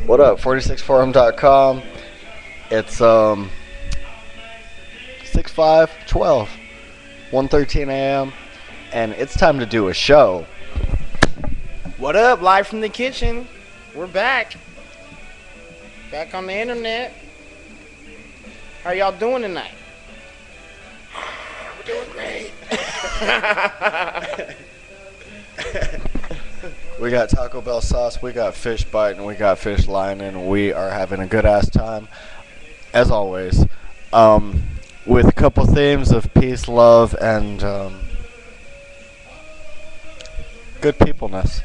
What up? 46forum.com. It's 6/5/12, 1:13 a.m. and it's time to do a show. What up? Live from the kitchen. We're back. Back on the internet. How y'all doing tonight? We're doing great. We got Taco Bell sauce, we got fish bite, and we got fish line, and we are having a good ass time, as always, with a couple themes of peace, love, and good peopleness.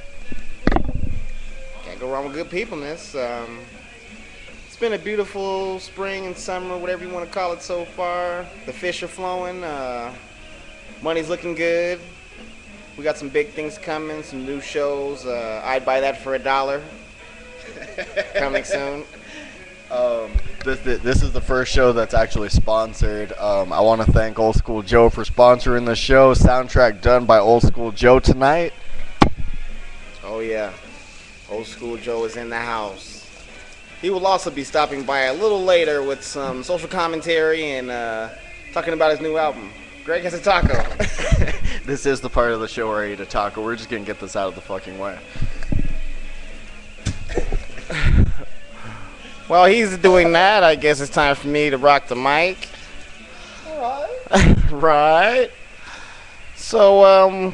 Can't go wrong with good peopleness. It's been a beautiful spring and summer, whatever you want to call it so far. The fish are flowing. Money's looking good. We got some big things coming, some new shows. I'd buy that for $1. Coming soon. This is the first show that's actually sponsored. I want to thank Old Skool Joe for sponsoring the show. Soundtrack done by Old Skool Joe tonight. Oh yeah, Old Skool Joe is in the house. He will also be stopping by a little later with some social commentary and talking about his new album. Gregg has a taco. This is the part of the show where I eat a taco. We're just going to get this out of the fucking way. While he's doing that, I guess it's time for me to rock the mic. Alright. Right. So,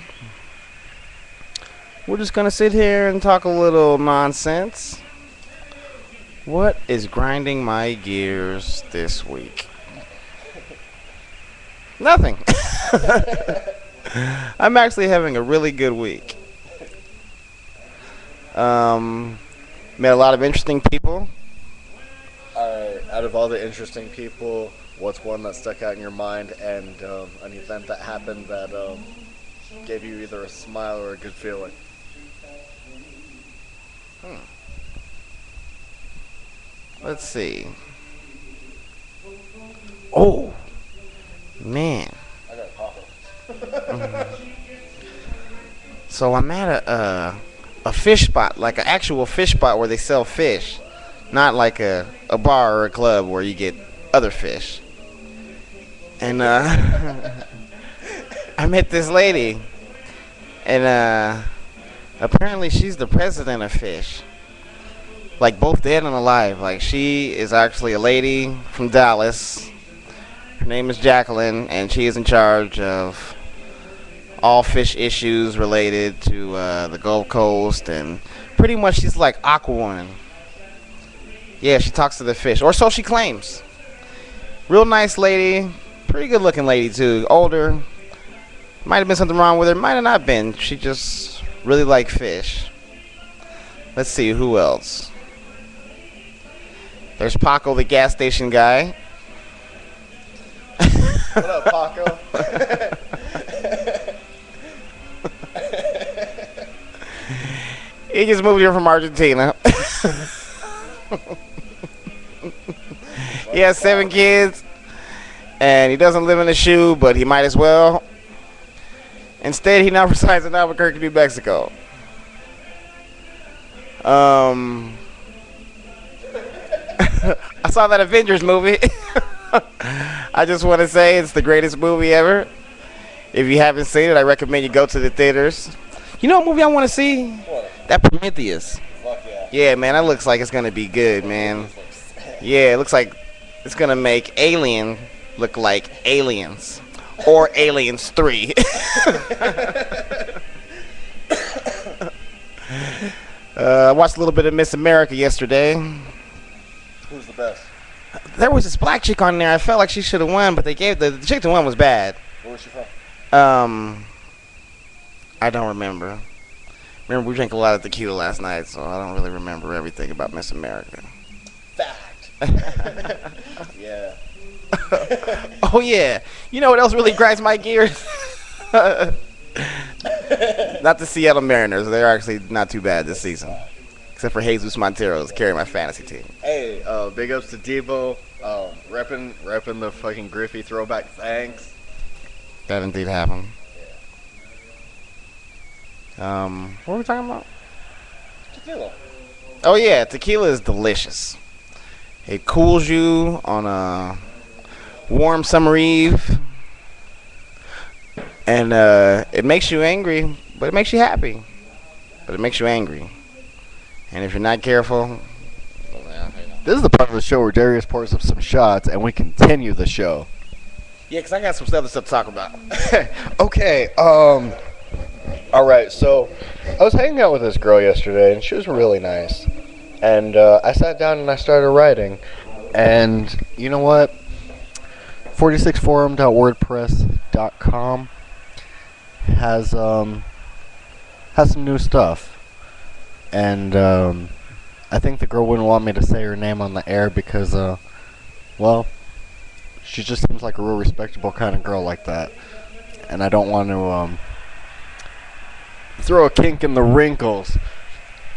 we're just going to sit here and talk a little nonsense. What is grinding my gears this week? Nothing. I'm actually having a really good week. Met a lot of interesting people. Alright, out of all the interesting people, what's one that stuck out in your mind and an event that happened that gave you either a smile or a good feeling? Let's see. Oh, man. I got a pop-up. So I'm at a fish spot, like an actual fish spot where they sell fish, not like a bar or a club where you get other fish. And I met this lady, and apparently she's the president of fish, like both dead and alive. Like she is actually a lady from Dallas. Her name is Jacqueline, and she is in charge of all fish issues related to the Gulf Coast, and pretty much she's like Aqua-Woman. Yeah, she talks to the fish, or so she claims. Real nice lady, pretty good looking lady too, older. Might have been something wrong with her, might have not been. She just really liked fish. Let's see, who else? There's Paco, the gas station guy. What up, Paco? He just moved here from Argentina. He has 7 kids, and he doesn't live in a shoe, but he might as well. Instead, he now resides in Albuquerque, New Mexico. I saw that Avengers movie. I just want to say it's the greatest movie ever. If you haven't seen it, I recommend you go to the theaters. You know what movie I want to see? What? That Prometheus. Fuck yeah. Yeah, man, that looks like it's going to be good, man. Yeah, it looks like it's going to make Alien look like Aliens. Or Aliens 3. I watched a little bit of Miss America yesterday. Who's the best? There was this black chick on there. I felt like she should have won, but they gave the chick that won was bad. Where was she from? I don't remember. Remember, we drank a lot of tequila last night, so I don't really remember everything about Miss America. Fact. Yeah. Oh, yeah. You know what else really grinds my gears? Not the Seattle Mariners. They're actually not too bad this season. Except for Jesus Montero's carrying my fantasy team. Hey, big ups to Debo. Repping the fucking Griffey throwback. Thanks. That indeed happened. What were we talking about? tequila. Oh yeah, tequila is delicious. It cools you on a warm summer eve, and it makes you angry, but it makes you happy. But it makes you angry, and if you're not careful, This is the part of the show where Darius pours up some shots and we continue the show. yeah, 'cause I got some other stuff to talk about. Okay, all right, so I was hanging out with this girl yesterday and she was really nice. And I sat down and I started writing. And you know what? 46forum.wordpress.com has some new stuff. And I think the girl wouldn't want me to say her name on the air because, well, she just seems like a real respectable kind of girl like that. And I don't want to throw a kink in the wrinkles.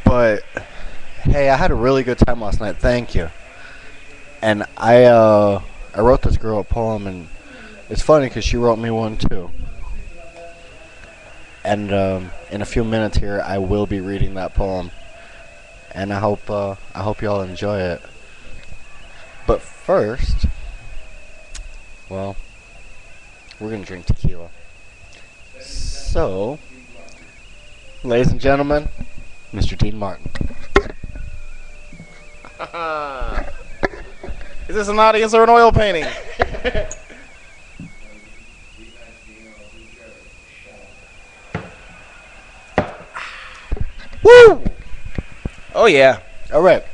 But, hey, I had a really good time last night. Thank you. And I wrote this girl a poem, and it's funny because she wrote me one too. And in a few minutes here, I will be reading that poem. And I hope y'all enjoy it. But first, well, we're gonna drink tequila. So, ladies and gentlemen, Mr. Dean Martin. Is this an audience or an oil painting? Woo! Oh yeah. All right.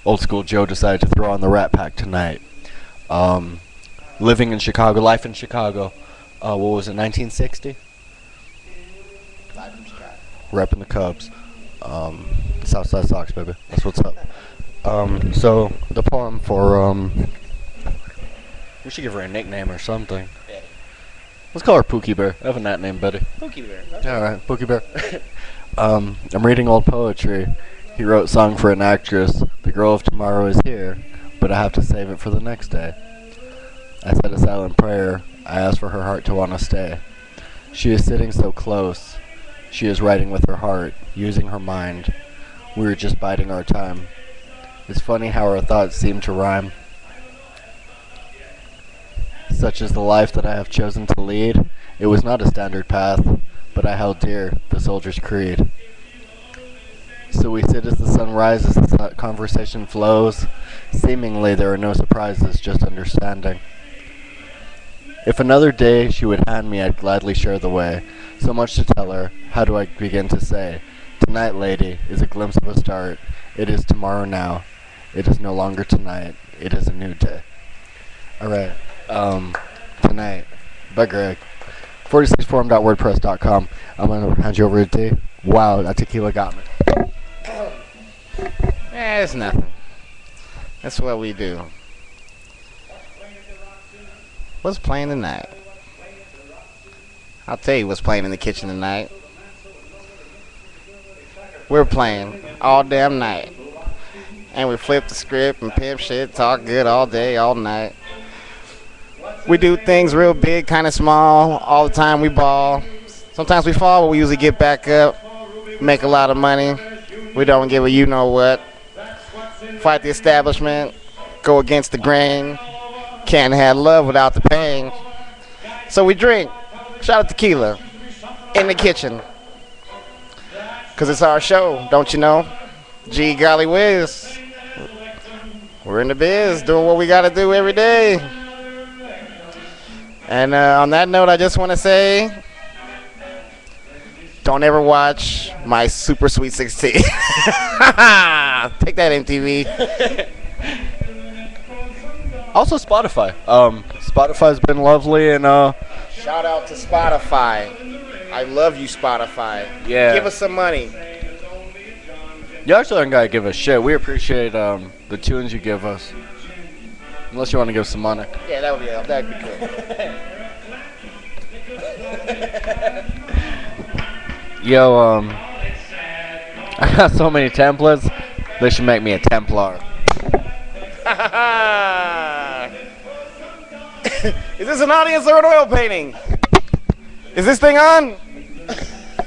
Old Skool Joe decided to throw on the Rat Pack tonight. Living in Chicago, life in Chicago. What was it, 1960? Live from Chicago. Repping the Cubs. Southside Sox, baby. That's what's up. So the poem for we should give her a nickname or something. Betty. Let's call her Pookie Bear. I have a nat name, Betty. Pookie Bear. All right, Pookie Bear. I'm reading old poetry. He wrote song for an actress. The girl of tomorrow is here, but I have to save it for the next day. I said a silent prayer. I asked for her heart to want to stay. She is sitting so close. She is writing with her heart, using her mind. We were just biding our time. It's funny how our thoughts seem to rhyme. Such is the life that I have chosen to lead. It was not a standard path, but I held dear the soldier's creed. So we sit as the sun rises, the conversation flows. Seemingly there are no surprises, just understanding. If another day she would hand me, I'd gladly share the way. So much to tell her, how do I begin to say? Tonight, lady, is a glimpse of a start. It is tomorrow now. It is no longer tonight. It is a new day. Alright, tonight, by Gregg. 46forum.wordpress.com. I'm going to hand you over to D. Wow, that tequila got me. It's nothing. That's what we do. What's playing tonight? I'll tell you what's playing in the kitchen tonight. We're playing all damn night. And we flip the script and pimp shit, talk good all day, all night. We do things real big, kind of small. All the time we ball. Sometimes we fall, but we usually get back up. Make a lot of money. We don't give a you-know-what. Fight the establishment. Go against the grain. Can't have love without the pain. So we drink. Shot of tequila. In the kitchen. Because it's our show, don't you know? Gee golly whiz. We're in the biz, doing what we got to do every day. And on that note, I just want to say, don't ever watch my Super Sweet 16. Take that, MTV. Also Spotify. Spotify's been lovely and Shout out to Spotify. I love you, Spotify. Yeah. Give us some money. you actually don't gotta give us shit. We appreciate the tunes you give us. Unless you want to give some money. Yeah, that'd be cool. Yo, I got so many templates. They should make me a Templar. Is this an audience or an oil painting? Is this thing on?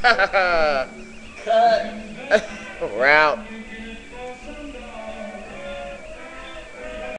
Cut. We're out.